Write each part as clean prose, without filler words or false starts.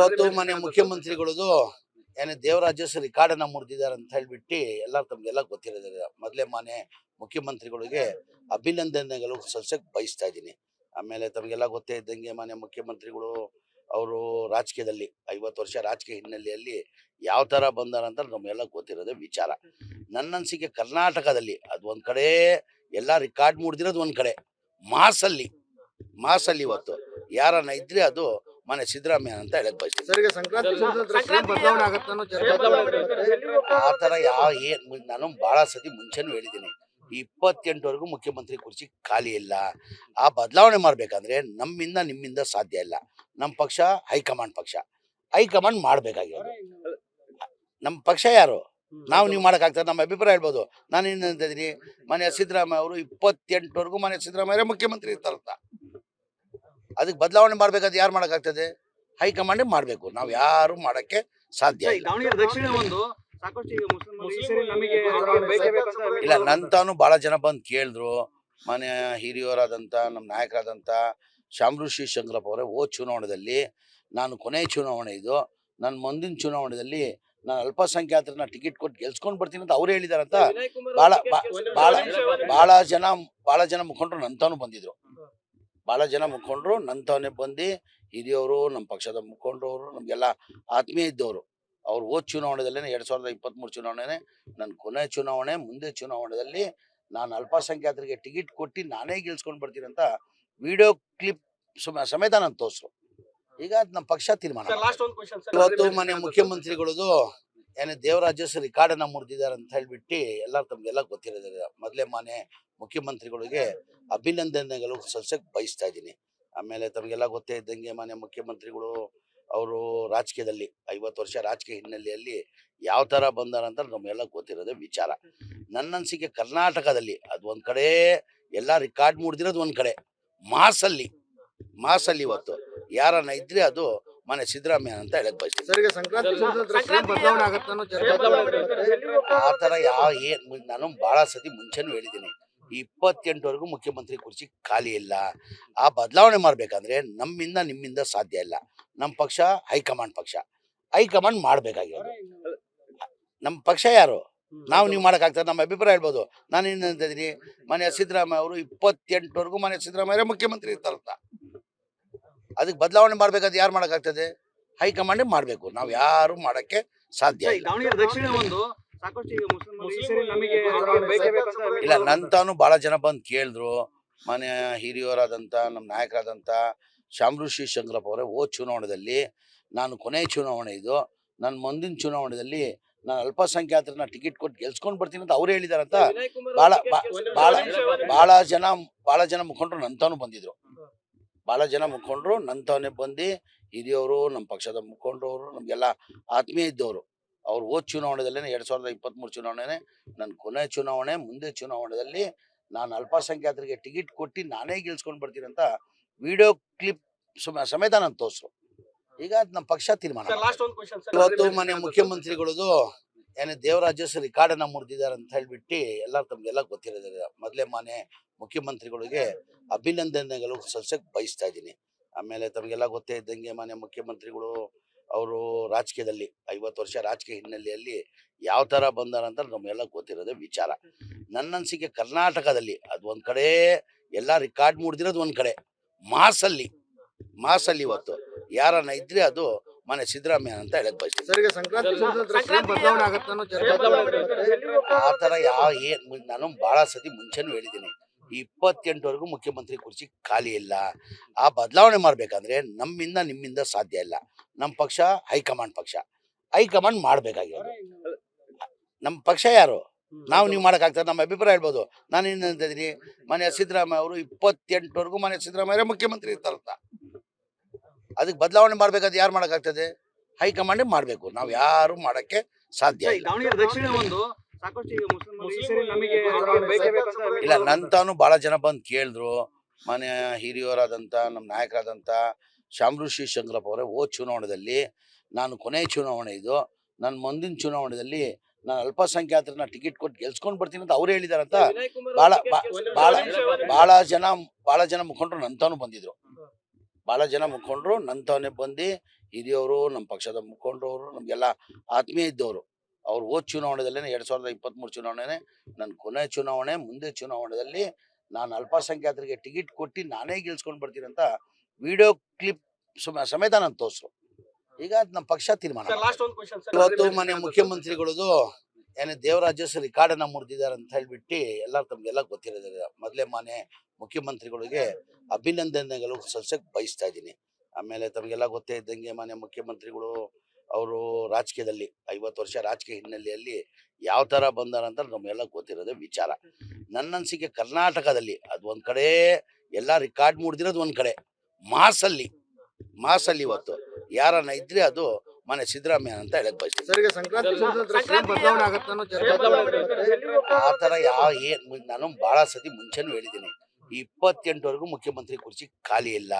ಇವತ್ತು ಮನೆ ಮುಖ್ಯಮಂತ್ರಿಗಳದು ಏನೇ ದೇವರಾಜಸ್ ರೆಕಾರ್ಡ್ ಅನ್ನ ಮುರಿದಿದ್ದಾರೆ ಅಂತ ಹೇಳ್ಬಿಟ್ಟು ಎಲ್ಲ ತಮ್ಗೆಲ್ಲ ಗೊತ್ತಿರೋದಿಲ್ಲ. ಮೊದಲೇ ಮಾನ್ಯ ಮುಖ್ಯಮಂತ್ರಿಗಳಿಗೆ ಅಭಿನಂದನೆಗಳು ಸಲ್ಸಕ್ ಬಯಸ್ತಾ ಇದ್ದೀನಿ. ಆಮೇಲೆ ತಮಗೆಲ್ಲ ಗೊತ್ತೇ ಇದ್ದಂಗೆ ಮಾನ್ಯ ಮುಖ್ಯಮಂತ್ರಿಗಳು ಅವರು ರಾಜಕೀಯದಲ್ಲಿ 50 ವರ್ಷ ರಾಜಕೀಯ ಹಿನ್ನೆಲೆಯಲ್ಲಿ ಯಾವ ತರ ಬಂದಾರ ಅಂತ ನಮಗೆಲ್ಲ ಗೊತ್ತಿರೋದೇ ವಿಚಾರ. ನನ್ನ ಅನಿಸಿಕೆ ಕರ್ನಾಟಕದಲ್ಲಿ ಅದು ಒಂದ್ ಕಡೆ ಎಲ್ಲ ರೆಕಾರ್ಡ್ ಮುರಿದಿರೋದು ಒಂದ್ ಕಡೆ, ಮಾಸಲ್ಲಿ ಇವತ್ತು ಯಾರನ್ನ ಇದ್ರೆ ಅದು ಮನೆ ಸಿದ್ದರಾಮಯ್ಯ ಅಂತ ಹೇಳಕ್ ಬಯಸ್ತೀನಿ. ಆ ತರ ನಾನು ಬಹಳ ಸತಿ ಮುಂಚೆನೂ ಹೇಳಿದ್ದೀನಿ, 28ವರೆಗೂ ಮುಖ್ಯಮಂತ್ರಿ ಕುರ್ಚಿ ಖಾಲಿ ಇಲ್ಲ. ಆ ಬದಲಾವಣೆ ಮಾಡ್ಬೇಕಂದ್ರೆ ನಿಮ್ಮಿಂದ ಸಾಧ್ಯ ಇಲ್ಲ. ನಮ್ಮ ಪಕ್ಷ ಹೈಕಮಾಂಡ್ ಮಾಡ್ಬೇಕಾಗಿರೋದು. ನಮ್ಮ ಪಕ್ಷ ಯಾರು ನಾವು ನೀವು ಮಾಡಕ್ಕಾಗ್ತದೆ, ನಮ್ಮ ಅಭಿಪ್ರಾಯ ಹೇಳ್ಬೋದು. ನಾನು ಏನಂತ ಇದೀನಿ, ಮನೆ ಸಿದ್ದರಾಮಯ್ಯ ಅವರು 28ವರೆಗೂ ಮನೆ ಸಿದ್ದರಾಮಯ್ಯ ಮುಖ್ಯಮಂತ್ರಿ ಇರ್ತಾರಂತ. ಅದಕ್ಕೆ ಬದಲಾವಣೆ ಮಾಡ್ಬೇಕಾದ್ರೆ ಯಾರು ಮಾಡಕ್ಕಾಗ್ತದೆ? ಹೈಕಮಾಂಡ್ ಮಾಡ್ಬೇಕು. ನಾವ್ ಯಾರು ಮಾಡಕ್ಕೆ ಸಾಧ್ಯ ಇಲ್ಲ. ನಂತಾನು ಬಹಳ ಜನ ಬಂದು ಕೇಳಿದ್ರು. ಮನೆ ಹಿರಿಯವರಾದಂತ ನಮ್ಮ ನಾಯಕರಾದಂತ ಶಾಮೃಷಿ ಶಂಕರಪ್ಪ ಅವರೇ, ಚುನಾವಣೆಯಲ್ಲಿ ನಾನು ಕೊನೆ ಚುನಾವಣೆ ಇದು, ನನ್ನ ಮುಂದಿನ ಚುನಾವಣೆಯಲ್ಲಿ ನಾನು ಅಲ್ಪಸಂಖ್ಯಾತರನ್ನ ಟಿಕೆಟ್ ಕೊಟ್ಟು ಗೆಲ್ಸ್ಕೊಂಡ್ ಬರ್ತೀನಿ ಅಂತ ಅವ್ರು ಹೇಳಿದಾರಂತ ಬಹಳ ಜನ ಮುಖಂಡರು ನಂತಾನು ಬಂದಿದ್ರು. ಬಹಳ ಜನ ಮುಖಂಡರು ನಂತವನೇ ಬಂದು, ಹಿರಿಯವರು, ನಮ್ಮ ಪಕ್ಷದ ಮುಖಂಡರು, ನಮ್ಗೆಲ್ಲ ಆತ್ಮೀಯ ಇದ್ದವರು, ಅವ್ರು ಚುನಾವಣೆದಲ್ಲೇ 2023 ಚುನಾವಣೆನೇ ನನ್ನ ಕೊನೆ ಚುನಾವಣೆ. ಮುಂದೆ ಚುನಾವಣೆಯಲ್ಲಿ ನಾನು ಅಲ್ಪಸಂಖ್ಯಾತರಿಗೆ ಟಿಕೆಟ್ ಕೊಟ್ಟು ನಾನೇ ಗೆಲ್ಸ್ಕೊಂಡ್ ಬರ್ತೀನಿ ಅಂತ ವಿಡಿಯೋ ಕ್ಲಿಪ್ ಸಮೇತ ನಾನು ತೋರ್ಸು. ಈಗ ನಮ್ಮ ಪಕ್ಷ ತೀರ್ಮಾನ. ಇವತ್ತು ಮನೆ ಮುಖ್ಯಮಂತ್ರಿಗಳದು ಏನೇ ದೇವರಾಜಸ್ ರೆಕಾರ್ಡ್ ಅನ್ನ ಮುರಿದಿದ್ದಾರೆ ಅಂತ ಹೇಳ್ಬಿಟ್ಟು ಎಲ್ಲ ತಮ್ಗೆಲ್ಲ ಗೊತ್ತಿರೋದಿಲ್ಲ. ಮೊದಲೇ ಮಾನ್ಯ ಮುಖ್ಯಮಂತ್ರಿಗಳಿಗೆ ಅಭಿನಂದನೆಗಳು ಸಲ್ಸಕ್ ಬಯಸ್ತಾ ಇದ್ದೀನಿ. ಆಮೇಲೆ ತಮಗೆಲ್ಲ ಗೊತ್ತೇ ಇದ್ದಂಗೆ ಮಾನ್ಯ ಮುಖ್ಯಮಂತ್ರಿಗಳು ಅವರು ರಾಜಕೀಯದಲ್ಲಿ 50 ವರ್ಷ ರಾಜಕೀಯ ಹಿನ್ನೆಲೆಯಲ್ಲಿ ಯಾವ ತರ ಬಂದಾರ ಅಂತ ನಮಗೆಲ್ಲ ಗೊತ್ತಿರೋದೇ ವಿಚಾರ. ನನ್ನ ಅನಿಸಿಕೆ ಕರ್ನಾಟಕದಲ್ಲಿ ಅದು ಒಂದ್ ಕಡೆ ಎಲ್ಲ ರೆಕಾರ್ಡ್ ಮುರಿದಿರೋದು ಒಂದ್ ಕಡೆ, ಮಾಸಲ್ಲಿ ಇವತ್ತು ಯಾರನ್ನ ಇದ್ರೆ ಅದು ಮನೆ ಸಿದ್ದರಾಮಯ್ಯ ಅಂತ ಹೇಳಕ್ ಬಯಸ್ತೀನಿ. ಆ ತರ ನಾನು ಬಹಳ ಸತಿ ಮುಂಚೆನೂ ಹೇಳಿದ್ದೀನಿ, 28ವರೆಗೂ ಮುಖ್ಯಮಂತ್ರಿ ಕುರ್ಚಿ ಖಾಲಿ ಇಲ್ಲ. ಆ ಬದಲಾವಣೆ ಮಾಡ್ಬೇಕಂದ್ರೆ ನಿಮ್ಮಿಂದ ಸಾಧ್ಯ ಇಲ್ಲ. ನಮ್ಮ ಪಕ್ಷ ಹೈಕಮಾಂಡ್ ಮಾಡ್ಬೇಕಾಗಿರೋದು. ನಮ್ಮ ಪಕ್ಷ ಯಾರು ನಾವು ನೀವು ಮಾಡಕ್ಕಾಗ್ತದೆ, ನಮ್ಮ ಅಭಿಪ್ರಾಯ ಹೇಳ್ಬೋದು. ನಾನು ಏನಂತ ಇದೀನಿ, ಮನೆ ಸಿದ್ದರಾಮಯ್ಯ ಅವರು 28ವರೆಗೂ ಮನೆ ಸಿದ್ದರಾಮಯ್ಯ ಮುಖ್ಯಮಂತ್ರಿ ಇರ್ತಾರಂತ. ಅದಕ್ಕೆ ಬದಲಾವಣೆ ಮಾಡ್ಬೇಕಾದ್ರೆ ಯಾರು ಮಾಡಕ್ಕಾಗ್ತದೆ? ಹೈಕಮಾಂಡ್ ಮಾಡ್ಬೇಕು. ನಾವ್ ಯಾರು ಮಾಡಕ್ಕೆ ಸಾಧ್ಯ ಇಲ್ಲ. ನಂತಾನು ಬಹಳ ಜನ ಬಂದು ಕೇಳಿದ್ರು. ಮನೆ ಹಿರಿಯವರಾದಂತ ನಮ್ಮ ನಾಯಕರಾದಂತ ಶಾಮೃಷಿ ಶಂಕರಪ್ಪ ಅವರೇ, ಚುನಾವಣೆಯಲ್ಲಿ ನಾನು ಕೊನೆ ಚುನಾವಣೆ ಇದು, ನನ್ನ ಮುಂದಿನ ಚುನಾವಣೆಯಲ್ಲಿ ನಾನು ಅಲ್ಪಸಂಖ್ಯಾತರನ್ನ ಟಿಕೆಟ್ ಕೊಟ್ಟು ಗೆಲ್ಸ್ಕೊಂಡ್ ಬರ್ತೀನಿ ಅಂತ ಅವ್ರು ಹೇಳಿದಾರಂತ ಬಹಳ ಜನ ಮುಖಂಡರು ನಂತಾನು ಬಂದಿದ್ರು. ಬಹಳ ಜನ ಮುಖಂಡರು ನಂತವನೇ ಬಂದು, ಹಿರಿಯವರು, ನಮ್ಮ ಪಕ್ಷದ ಮುಖಂಡರು, ನಮ್ಗೆಲ್ಲ ಆತ್ಮೀಯ ಇದ್ದವರು, ಅವ್ರು ಚುನಾವಣೆದಲ್ಲೇ 2023 ಚುನಾವಣೆನೇ ನನ್ನ ಕೊನೆ ಚುನಾವಣೆ. ಮುಂದೆ ಚುನಾವಣೆಯಲ್ಲಿ ನಾನು ಅಲ್ಪಸಂಖ್ಯಾತರಿಗೆ ಟಿಕೆಟ್ ಕೊಟ್ಟು ನಾನೇ ಗೆಲ್ಸ್ಕೊಂಡ್ ಬರ್ತೀನಿ ಅಂತ ವಿಡಿಯೋ ಕ್ಲಿಪ್ ಸಮೇತ ನಾನು ತೋರ್ಸು. ಈಗ ನಮ್ಮ ಪಕ್ಷ ತೀರ್ಮಾನ. ಇವತ್ತು ಮನೆ ಮುಖ್ಯಮಂತ್ರಿಗಳದು ಏನೇ ದೇವರಾಜಸ್ ರೆಕಾರ್ಡ್ ಅನ್ನ ಮುರಿದಿದ್ದಾರೆ ಅಂತ ಹೇಳ್ಬಿಟ್ಟು ಎಲ್ಲ ತಮ್ಗೆಲ್ಲ ಗೊತ್ತಿರೋದಿಲ್ಲ. ಮೊದಲೇ ಮಾನ್ಯ ಮುಖ್ಯಮಂತ್ರಿಗಳಿಗೆ ಅಭಿನಂದನೆಗಳು ಸಲ್ಸಕ್ ಬಯಸ್ತಾ ಇದ್ದೀನಿ. ಆಮೇಲೆ ತಮಗೆಲ್ಲ ಗೊತ್ತೇ ಇದ್ದಂಗೆ ಮಾನ್ಯ ಮುಖ್ಯಮಂತ್ರಿಗಳು ಅವರು ರಾಜಕೀಯದಲ್ಲಿ 50 ವರ್ಷ ರಾಜಕೀಯ ಹಿನ್ನೆಲೆಯಲ್ಲಿ ಯಾವ ತರ ಬಂದಾರ ಅಂತ ನಮಗೆಲ್ಲ ಗೊತ್ತಿರೋದೇ ವಿಚಾರ. ನನ್ನ ಅನಿಸಿಕೆ ಕರ್ನಾಟಕದಲ್ಲಿ ಅದು ಒಂದ್ ಕಡೆ ಎಲ್ಲ ರೆಕಾರ್ಡ್ ಮುರಿದಿರೋದು ಒಂದ್ ಕಡೆ, ಮಾಸಲ್ಲಿ ಇವತ್ತು ಯಾರನ್ನ ಇದ್ರೆ ಅದು ಮನೆ ಸಿದ್ದರಾಮಯ್ಯ ಅಂತ ಹೇಳಕ್ ಬಯಸ್ತೀನಿ. ಆ ತರ ನಾನು ಬಹಳ ಸತಿ ಮುಂಚೆನೂ ಹೇಳಿದ್ದೀನಿ, 28ವರೆಗೂ ಮುಖ್ಯಮಂತ್ರಿ ಕುರ್ಚಿ ಖಾಲಿ ಇಲ್ಲ. ಆ ಬದಲಾವಣೆ ಮಾಡ್ಬೇಕಂದ್ರೆ ನಿಮ್ಮಿಂದ ಸಾಧ್ಯ ಇಲ್ಲ. ನಮ್ಮ ಪಕ್ಷ ಹೈಕಮಾಂಡ್ ಮಾಡ್ಬೇಕಾಗಿರೋದು. ನಮ್ಮ ಪಕ್ಷ ಯಾರು ನಾವು ನೀವು ಮಾಡಕ್ಕಾಗ್ತದೆ, ನಮ್ಮ ಅಭಿಪ್ರಾಯ ಹೇಳ್ಬೋದು. ನಾನು ಏನಂತ ಇದೀನಿ, ಮನೆ ಸಿದ್ದರಾಮಯ್ಯ ಅವರು 28ವರೆಗೂ ಮನೆ ಸಿದ್ದರಾಮಯ್ಯ ಮುಖ್ಯಮಂತ್ರಿ ಇರ್ತಾರಂತ. ಅದಕ್ಕೆ ಬದಲಾವಣೆ ಮಾಡ್ಬೇಕಾದ್ರೆ ಯಾರು ಮಾಡಕ್ಕಾಗ್ತದೆ? ಹೈಕಮಾಂಡ್ ಮಾಡ್ಬೇಕು. ನಾವ್ ಯಾರು ಮಾಡಕ್ಕೆ ಸಾಧ್ಯ ಇಲ್ಲ. ನಂತಾನು ಬಹಳ ಜನ ಬಂದು ಕೇಳಿದ್ರು. ಮನೆ ಹಿರಿಯವರಾದಂತ ನಮ್ಮ ನಾಯಕರಾದಂತ ಶಾಮೃಷಿ ಶಂಕರಪ್ಪ ಅವರೇ, ಚುನಾವಣೆಯಲ್ಲಿ ನಾನು ಕೊನೆ ಚುನಾವಣೆ ಇದು, ನನ್ನ ಮುಂದಿನ ಚುನಾವಣೆಯಲ್ಲಿ ನಾನು ಅಲ್ಪಸಂಖ್ಯಾತರನ್ನ ಟಿಕೆಟ್ ಕೊಟ್ಟು ಗೆಲ್ಸ್ಕೊಂಡ್ ಬರ್ತೀನಿ ಅಂತ ಅವ್ರು ಹೇಳಿದಾರಂತ ಬಹಳ ಜನ ಮುಖಂಡರು ನಂತಾನು ಬಂದಿದ್ರು. ಭಾಳ ಜನ ಮುಖಂಡರು ನಂತವನೇ ಬಂದು ಹಿರಿಯವರು, ನಮ್ಮ ಪಕ್ಷದ ಮುಖಂಡರು, ನಮಗೆಲ್ಲ ಆತ್ಮೀಯ ಇದ್ದವರು. ಅವ್ರು ಹೋದ ಚುನಾವಣೆದಲ್ಲೇ 2023 ಚುನಾವಣೆನೇ ನನ್ನ ಕೊನೆ ಚುನಾವಣೆ. ಮುಂದೆ ಚುನಾವಣೆಯಲ್ಲಿ ನಾನು ಅಲ್ಪಸಂಖ್ಯಾತರಿಗೆ ಟಿಕೆಟ್ ಕೊಟ್ಟು ನಾನೇ ಗೆಲ್ಸ್ಕೊಂಡು ಬರ್ತೀನಿ ಅಂತ ವಿಡಿಯೋ ಕ್ಲಿಪ್ ಸಮೇತ ನಾನು ತೋರಿಸ್ರು. ಈಗ ಅದು ನಮ್ಮ ಪಕ್ಷ ತೀರ್ಮಾನ. ಇವತ್ತು ಮನೆ ಮುಖ್ಯಮಂತ್ರಿಗಳದು ಏನೇ ದೇವರಾಜ ರೆಕಾರ್ಡನ್ನ ಮುರಿದಿದ್ದಾರೆ ಅಂತ ಹೇಳ್ಬಿಟ್ಟು ತಮ್ಗೆಲ್ಲ ಗೊತ್ತಿರೋದಿಲ್ಲ. ಮೊದಲೇ ಮಾನ್ಯ ಮುಖ್ಯಮಂತ್ರಿಗಳಿಗೆ ಅಭಿನಂದನೆಗಳು ಸಲ್ಸಕ್ಕೆ ಬಯಸ್ತಾ ಇದ್ದೀನಿ. ಆಮೇಲೆ ತಮಗೆಲ್ಲ ಗೊತ್ತೇ ಇದ್ದಂಗೆ ಮಾನ್ಯ ಮುಖ್ಯಮಂತ್ರಿಗಳು ಅವರು ರಾಜಕೀಯದಲ್ಲಿ 50 ವರ್ಷ ರಾಜಕೀಯ ಹಿನ್ನೆಲೆಯಲ್ಲಿ ಯಾವ ಥರ ಬಂದಾರ ಅಂತ ನಮಗೆಲ್ಲ ಗೊತ್ತಿರೋದೇ ವಿಚಾರ. ನನ್ನ ಅನಿಸಿಕೆ ಕರ್ನಾಟಕದಲ್ಲಿ ಅದು ಒಂದು ಕಡೆ ಎಲ್ಲ ರೆಕಾರ್ಡ್ ಮುರಿದಿರೋದು, ಒಂದು ಕಡೆ ಮಾಸಲ್ಲಿ ಇವತ್ತು ಯಾರನ್ನ ಇದ್ರೆ ಅದು ಮನೆ ಸಿದ್ದರಾಮಯ್ಯ ಅಂತ ಹೇಳಕ್ ಬಯಸ್ತೀನಿ. ಆ ಥರ ನಾನು ಬಹಳ ಸತಿ ಮುಂಚೆನೂ ಹೇಳಿದ್ದೀನಿ, 28ವರೆಗೂ ಮುಖ್ಯಮಂತ್ರಿ ಕುರ್ಚಿ ಖಾಲಿ ಇಲ್ಲ.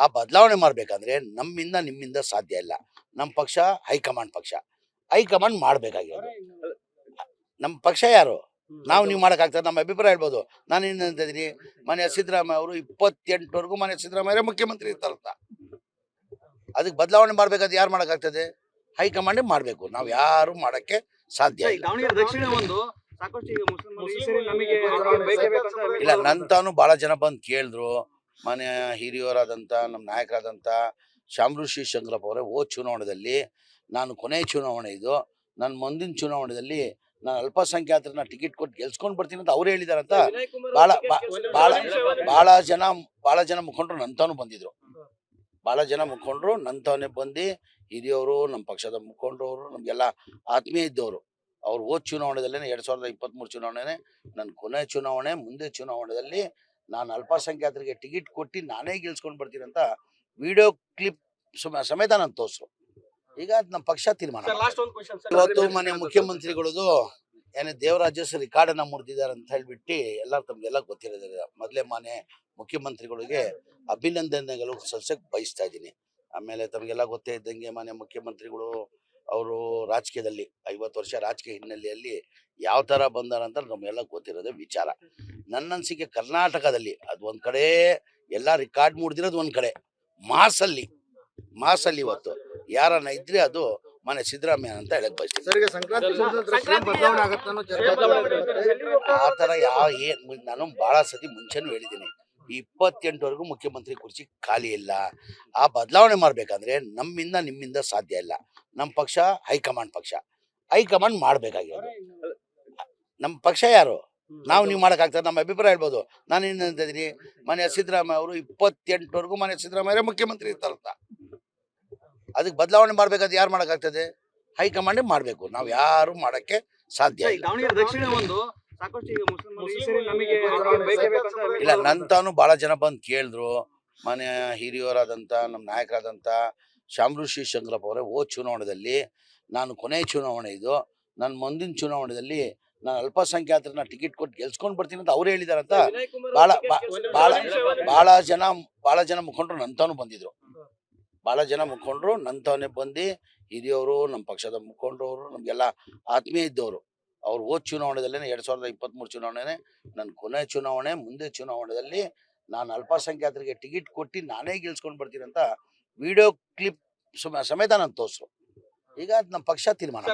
ಆ ಬದಲಾವಣೆ ಮಾಡ್ಬೇಕಂದ್ರೆ ನಿಮ್ಮಿಂದ ಸಾಧ್ಯ ಇಲ್ಲ. ನಮ್ಮ ಪಕ್ಷ ಹೈಕಮಾಂಡ್ ಮಾಡ್ಬೇಕಾಗಿರೋದು. ನಮ್ಮ ಪಕ್ಷ ಯಾರು ನಾವು ನೀವು ಮಾಡೋಕ್ಕಾಗ್ತದೆ, ನಮ್ಮ ಅಭಿಪ್ರಾಯ ಹೇಳ್ಬೋದು. ನಾನು ಏನಂತ ಇದ್ದೀನಿ, ಮನೆ ಸಿದ್ದರಾಮಯ್ಯ ಅವರು 28ವರೆಗೂ ಮನೆ ಸಿದ್ದರಾಮಯ್ಯ ಮುಖ್ಯಮಂತ್ರಿ ಇರ್ತಾರಂತ. ಅದಕ್ಕೆ ಬದಲಾವಣೆ ಮಾಡ್ಬೇಕಾದ್ರೆ ಯಾರು ಮಾಡೋಕ್ಕಾಗ್ತದೆ? ಹೈಕಮಾಂಡ್ ಮಾಡಬೇಕು. ನಾವು ಯಾರು ಮಾಡೋಕ್ಕೆ ಸಾಧ್ಯ ಇಲ್ಲ. ಇಲ್ಲ, ನಂತಾನು ಬಹಳ ಜನ ಬಂದು ಕೇಳಿದ್ರು. ಮನೆ ಹಿರಿಯವರಾದಂಥ ನಮ್ಮ ನಾಯಕರಾದಂಥ ಶಾಮೃಷಿ ಶಂಕರಪ್ಪ ಅವರೇ, ಹೋದ ಚುನಾವಣೆಯಲ್ಲಿ ನಾನು ಕೊನೆ ಚುನಾವಣೆ ಇದು, ನನ್ನ ಮುಂದಿನ ಚುನಾವಣೆಯಲ್ಲಿ ನಾನು ಅಲ್ಪಸಂಖ್ಯಾತರನ್ನ ಟಿಕೆಟ್ ಕೊಟ್ಟು ಗೆಲ್ಸ್ಕೊಂಡು ಬರ್ತೀನಿ ಅಂತ ಅವ್ರು ಹೇಳಿದಾರಂತ ಭಾಳ ಜನ ಮುಖಂಡರು ನಂತಾನು ಬಂದಿದ್ರು. ಭಾಳ ಜನ ಮುಖಂಡರು ನಂತವನೇ ಬಂದು ಹಿರಿಯವರು, ನಮ್ಮ ಪಕ್ಷದ ಮುಖಂಡರು, ನಮಗೆಲ್ಲ ಆತ್ಮೀಯ ಇದ್ದವರು. ಅವ್ರು ಹೋದ ಚುನಾವಣೆದಲ್ಲೇ 2023 ಚುನಾವಣೆನೇ ನನ್ನ ಕೊನೆ ಚುನಾವಣೆ. ಮುಂದೆ ಚುನಾವಣೆಯಲ್ಲಿ ನಾನು ಅಲ್ಪಸಂಖ್ಯಾತರಿಗೆ ಟಿಕೆಟ್ ಕೊಟ್ಟು ನಾನೇ ಗೆಲ್ಸ್ಕೊಂಡು ಬರ್ತೀನಿ ಅಂತ ವಿಡಿಯೋ ಕ್ಲಿಪ್ ಸಮೇತ ನಾನು ತೋರಿಸ್ರು. ಈಗ ಅದು ನಮ್ಮ ಪಕ್ಷ ತೀರ್ಮಾನ. ಇವತ್ತು ಮನೆ ಮುಖ್ಯಮಂತ್ರಿಗಳದು ಏನೇ ದೇವರಾಜ ರೆಕಾರ್ಡನ್ನ ಮುರಿದಿದ್ದಾರೆ ಅಂತ ಹೇಳ್ಬಿಟ್ಟು ತಮ್ಗೆಲ್ಲ ಗೊತ್ತಿರೋದಿಲ್ಲ. ಮೊದಲೇ ಮಾನ್ಯ ಮುಖ್ಯಮಂತ್ರಿಗಳಿಗೆ ಅಭಿನಂದನೆಗಳು ಸಲ್ಸಕ್ಕೆ ಬಯಸ್ತಾ ಇದ್ದೀನಿ. ಆಮೇಲೆ ತಮಗೆಲ್ಲ ಗೊತ್ತೇ ಇದ್ದಂಗೆ ಮಾನ್ಯ ಮುಖ್ಯಮಂತ್ರಿಗಳು ಅವರು ರಾಜಕೀಯದಲ್ಲಿ 50 ವರ್ಷ ರಾಜಕೀಯ ಹಿನ್ನೆಲೆಯಲ್ಲಿ ಯಾವ ಥರ ಬಂದಾರ ಅಂತ ನಮಗೆಲ್ಲ ಗೊತ್ತಿರೋದೇ ವಿಚಾರ. ನನ್ನ ಅನಿಸಿಕೆ ಕರ್ನಾಟಕದಲ್ಲಿ ಅದು ಒಂದು ಕಡೆ ಎಲ್ಲ ರೆಕಾರ್ಡ್ ಮುರಿದಿರೋದು, ಒಂದು ಕಡೆ ಮಾಸಲ್ಲಿ ಇವತ್ತು ಯಾರನ್ನ ಇದ್ರೆ ಅದು ಮನೆ ಸಿದ್ದರಾಮಯ್ಯ ಅಂತ ಹೇಳಕ್ ಬಯಸ್ತೀನಿ. ಆ ಥರ ನಾನು ಬಹಳ ಸತಿ ಮುಂಚೆನೂ ಹೇಳಿದ್ದೀನಿ, 28ವರೆಗೂ ಮುಖ್ಯಮಂತ್ರಿ ಕುರ್ಚಿ ಖಾಲಿ ಇಲ್ಲ. ಆ ಬದಲಾವಣೆ ಮಾಡ್ಬೇಕಂದ್ರೆ ನಿಮ್ಮಿಂದ ಸಾಧ್ಯ ಇಲ್ಲ. ನಮ್ಮ ಪಕ್ಷ ಹೈಕಮಾಂಡ್ ಮಾಡ್ಬೇಕಾಗಿರೋದು. ನಮ್ಮ ಪಕ್ಷ ಯಾರು ನಾವು ನೀವು ಮಾಡೋಕ್ಕಾಗ್ತದೆ, ನಮ್ಮ ಅಭಿಪ್ರಾಯ ಹೇಳ್ಬೋದು. ನಾನು ಏನಂತ ಇದ್ದೀನಿ, ಮನೆ ಸಿದ್ದರಾಮಯ್ಯ ಅವರು 28ವರೆಗೂ ಮನೆ ಸಿದ್ದರಾಮಯ್ಯ ಮುಖ್ಯಮಂತ್ರಿ ಇರ್ತಾರಂತ. ಅದಕ್ಕೆ ಬದಲಾವಣೆ ಮಾಡ್ಬೇಕಾದ್ರೆ ಯಾರು ಮಾಡೋಕ್ಕಾಗ್ತದೆ? ಹೈಕಮಾಂಡ್ ಮಾಡಬೇಕು. ನಾವು ಯಾರು ಮಾಡೋಕ್ಕೆ ಸಾಧ್ಯ ಇಲ್ಲ. ಇಲ್ಲ, ನಂತಾನು ಬಹಳ ಜನ ಬಂದು ಕೇಳಿದ್ರು. ಮನೆ ಹಿರಿಯವರಾದಂಥ ನಮ್ಮ ನಾಯಕರಾದಂಥ ಶಾಮೃಷಿ ಶಂಕರಪ್ಪ ಅವರೇ, ಹೋದ ಚುನಾವಣೆಯಲ್ಲಿ ನಾನು ಕೊನೆ ಚುನಾವಣೆ ಇದು, ನನ್ನ ಮುಂದಿನ ಚುನಾವಣೆಯಲ್ಲಿ ನಾನು ಅಲ್ಪಸಂಖ್ಯಾತರನ್ನ ಟಿಕೆಟ್ ಕೊಟ್ಟು ಗೆಲ್ಸ್ಕೊಂಡು ಬರ್ತೀನಿ ಅಂತ ಅವ್ರು ಹೇಳಿದಾರಂತ ಭಾಳ ಜನ ಮುಖಂಡರು ನಂತಾನು ಬಂದಿದ್ರು. ಭಾಳ ಜನ ಮುಖಂಡರು ನಂತವನೇ ಬಂದು ಹಿರಿಯವರು, ನಮ್ಮ ಪಕ್ಷದ ಮುಖಂಡರು, ನಮಗೆಲ್ಲ ಆತ್ಮೀಯ ಇದ್ದವರು. ಅವ್ರು ಹೋದ ಚುನಾವಣೆದಲ್ಲೇ 2023 ಚುನಾವಣೆನೇ ನನ್ನ ಕೊನೆ ಚುನಾವಣೆ. ಮುಂದೆ ಚುನಾವಣೆಯಲ್ಲಿ ನಾನು ಅಲ್ಪಸಂಖ್ಯಾತರಿಗೆ ಟಿಕೆಟ್ ಕೊಟ್ಟು ನಾನೇ ಗೆಲ್ಸ್ಕೊಂಡು ಬರ್ತೀನಿ ಅಂತ ವಿಡಿಯೋ ಕ್ಲಿಪ್ ಸಮೇತ ನಾನು ತೋರಿಸ್ರು. ಈಗ ಅದು ನಮ್ಮ ಪಕ್ಷ ತೀರ್ಮಾನ.